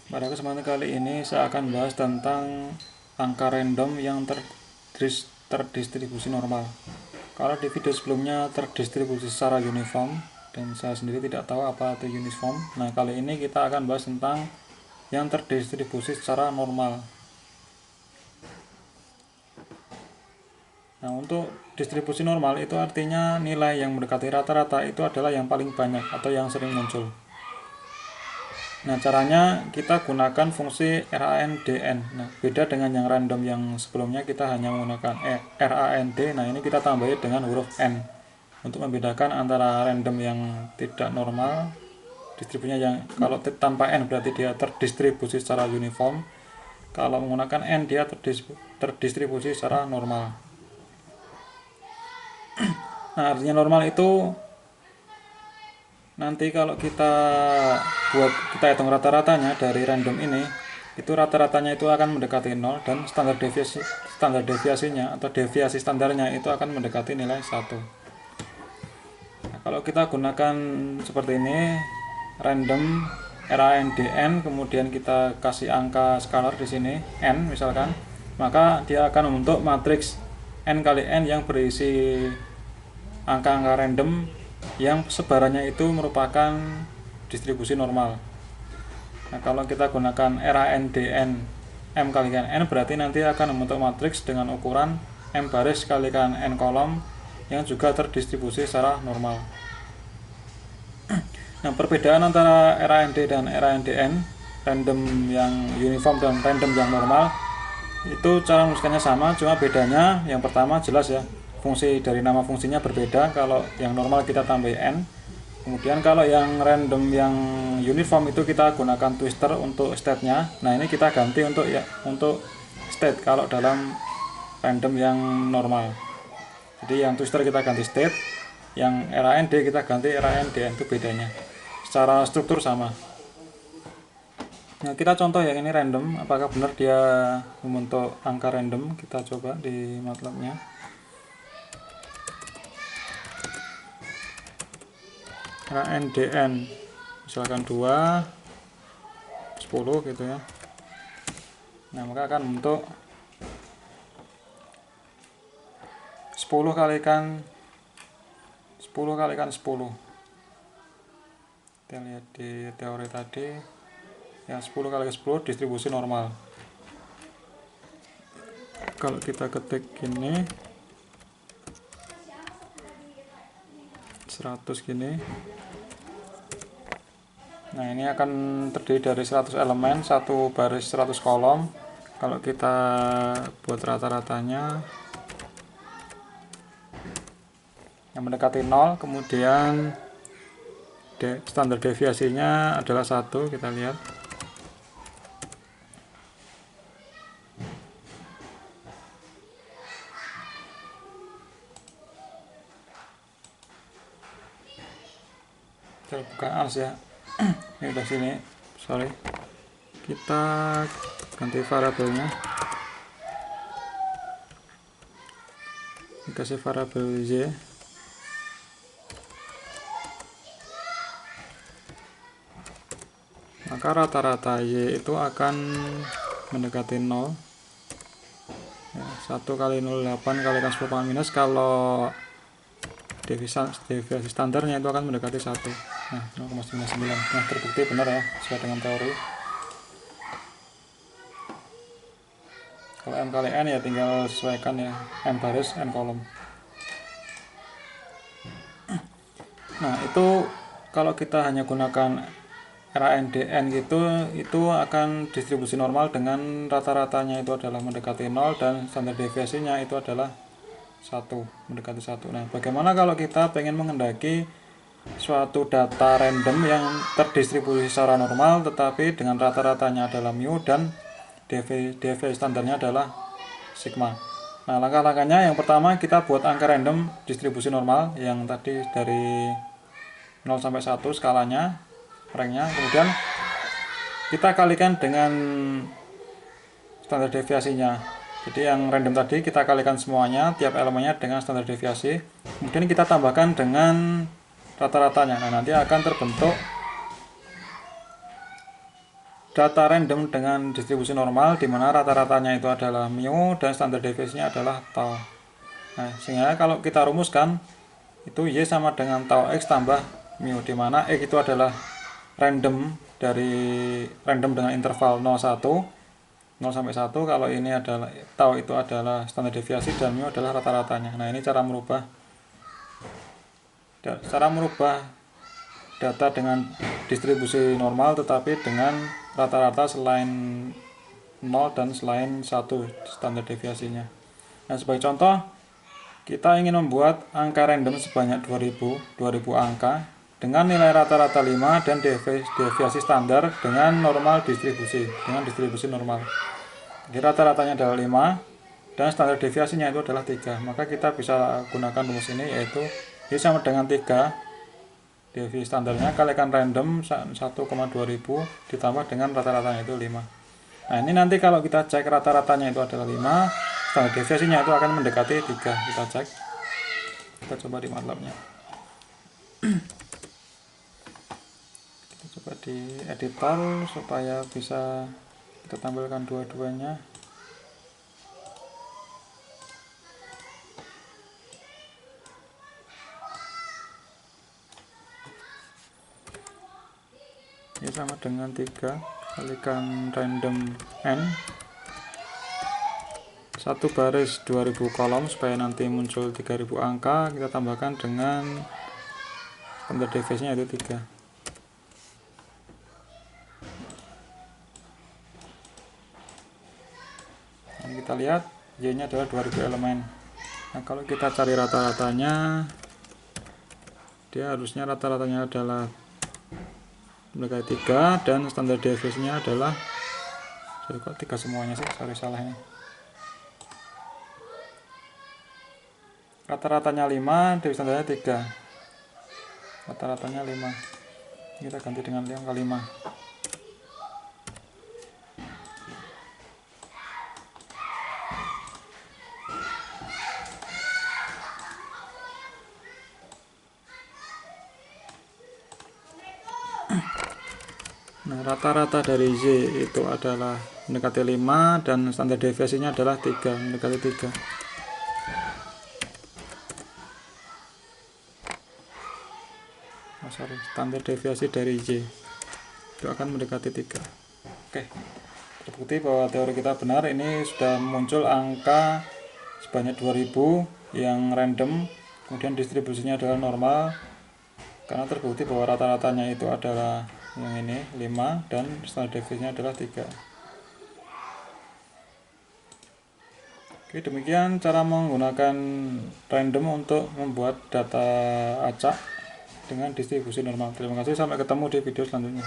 Pada kesempatan kali ini saya akan bahas tentang angka random yang terdistribusi normal. Kalau di video sebelumnya terdistribusi secara uniform, dan saya sendiri tidak tahu apa itu uniform. Nah, kali ini kita akan bahas tentang yang terdistribusi secara normal. Nah, untuk distribusi normal itu artinya nilai yang mendekati rata-rata itu adalah yang paling banyak atau yang sering muncul. Nah, caranya kita gunakan fungsi RANDN. Nah, beda dengan yang random yang sebelumnya kita hanya menggunakan RAND. Nah, ini kita tambahin dengan huruf N untuk membedakan antara random yang tidak normal, distribusinya yang kalau tanpa N berarti dia terdistribusi secara uniform. Kalau menggunakan N dia terdistribusi secara normal. Nah, artinya normal itu nanti kalau kita hitung rata-ratanya dari random ini, itu rata-ratanya itu akan mendekati 0 dan standar deviasinya atau deviasi standarnya itu akan mendekati nilai 1. Nah, kalau kita gunakan seperti ini, random RANDN, kemudian kita kasih angka skalar di sini n misalkan, maka dia akan membentuk matriks n kali n yang berisi angka-angka random yang sebarannya itu merupakan distribusi normal. Nah, kalau kita gunakan RANDN M kalikan N berarti nanti akan membentuk matriks dengan ukuran M baris kalikan N kolom yang juga terdistribusi secara normal. Nah, perbedaan antara RAND dan RANDN, random yang uniform dan random yang normal, itu cara menuliskannya sama, cuma bedanya yang pertama jelas ya, fungsi dari nama fungsinya berbeda. Kalau yang normal kita tambah n, kemudian kalau yang random yang uniform itu kita gunakan twister untuk state-nya. Nah, ini kita ganti untuk state kalau dalam random yang normal. Jadi yang twister kita ganti state, yang RAND kita ganti RANDN, itu bedanya. Secara struktur sama. Nah, kita contoh yang ini random, apakah benar dia membentuk angka random? Kita coba di MATLAB-nya. RANDN misalkan 2 10 gitu ya. Nah, maka akan membentuk 10 kalikan 10. Kita lihat di teori tadi ya, 10 kali 10 distribusi normal. Kalau kita ketik gini 100 gini, nah ini akan terdiri dari 100 elemen, satu baris 100 kolom. Kalau kita buat rata-ratanya yang mendekati 0, kemudian standar deviasinya adalah 1, kita lihat. Kita buka ALS ya. Ini udah sini, sorry. Kita ganti variabelnya. Dikasih variabel y. Maka rata-rata y itu akan mendekati 0 ya, 1 kali 0,8 kalikan 10 minus. Kalau deviasi standarnya itu akan mendekati 1. Nah, 0,99. Nah, terbukti benar ya, sesuai dengan teori. Kalau M kali N ya tinggal sesuaikan ya, M baris N kolom. Nah, itu kalau kita hanya gunakan RANDN gitu, itu akan distribusi normal dengan rata-ratanya itu adalah mendekati 0 dan standar deviasinya itu adalah 1, mendekati 1. Nah, bagaimana kalau kita pengen mengendaki suatu data random yang terdistribusi secara normal tetapi dengan rata-ratanya adalah mu dan deviasi standarnya adalah sigma. Nah, langkah-langkahnya yang pertama kita buat angka random distribusi normal yang tadi dari 0 sampai 1 skalanya, ranknya, kemudian kita kalikan dengan standar deviasinya. Jadi yang random tadi kita kalikan semuanya, tiap elemennya dengan standar deviasi, kemudian kita tambahkan dengan rata-ratanya. Nah, nanti akan terbentuk data random dengan distribusi normal di mana rata-ratanya itu adalah mu dan standar deviasinya adalah tau. Nah, sehingga kalau kita rumuskan itu Y sama dengan tau X tambah mu, di mana X itu adalah random dengan interval 0 sampai 1. Kalau ini adalah tau itu adalah standar deviasi dan mu adalah rata-ratanya. Nah, ini cara merubah data dengan distribusi normal tetapi dengan rata-rata selain 0 dan selain 1 standar deviasinya. Nah, sebagai contoh, kita ingin membuat angka random sebanyak 2000 angka dengan nilai rata-rata 5 dan deviasi standar dengan distribusi normal. Jadi rata-ratanya adalah 5 dan standar deviasinya itu adalah 3. Maka kita bisa gunakan rumus ini, yaitu Y sama dengan 3 deviasi standarnya kalikan random 1,2000 ditambah dengan rata-ratanya itu 5. Nah, ini nanti kalau kita cek rata-ratanya itu adalah 5, standar deviasinya itu akan mendekati 3. Kita cek, kita coba di MATLAB-nya. Kita coba di editor supaya bisa kita tampilkan dua-duanya. Ini sama dengan 3 kalikan random n 1 baris 2000 kolom supaya nanti muncul 3000 angka. Kita tambahkan dengan standar deviasinya itu 3. Ini kita lihat Y nya adalah 2000 elemen. Nah, kalau kita cari rata-ratanya, dia harusnya rata-ratanya adalah mendekati 3 dan standar deviasinya adalah, kok 3 semuanya sih, salah ini. Rata-ratanya 5, deviasi standarnya 3. Rata-ratanya 5. Kita ganti dengan angka 5. Nah, rata-rata dari Z itu adalah mendekati 5 dan standar deviasinya adalah 3, mendekati 3. Standar deviasi dari Y itu akan mendekati 3. Oke, terbukti bahwa teori kita benar. Ini sudah muncul angka sebanyak 2000 yang random, kemudian distribusinya adalah normal, karena terbukti bahwa rata-ratanya itu adalah yang ini 5 dan standar deviasinya adalah 3. Oke, demikian cara menggunakan random untuk membuat data acak dengan distribusi normal. Terima kasih, sampai ketemu di video selanjutnya.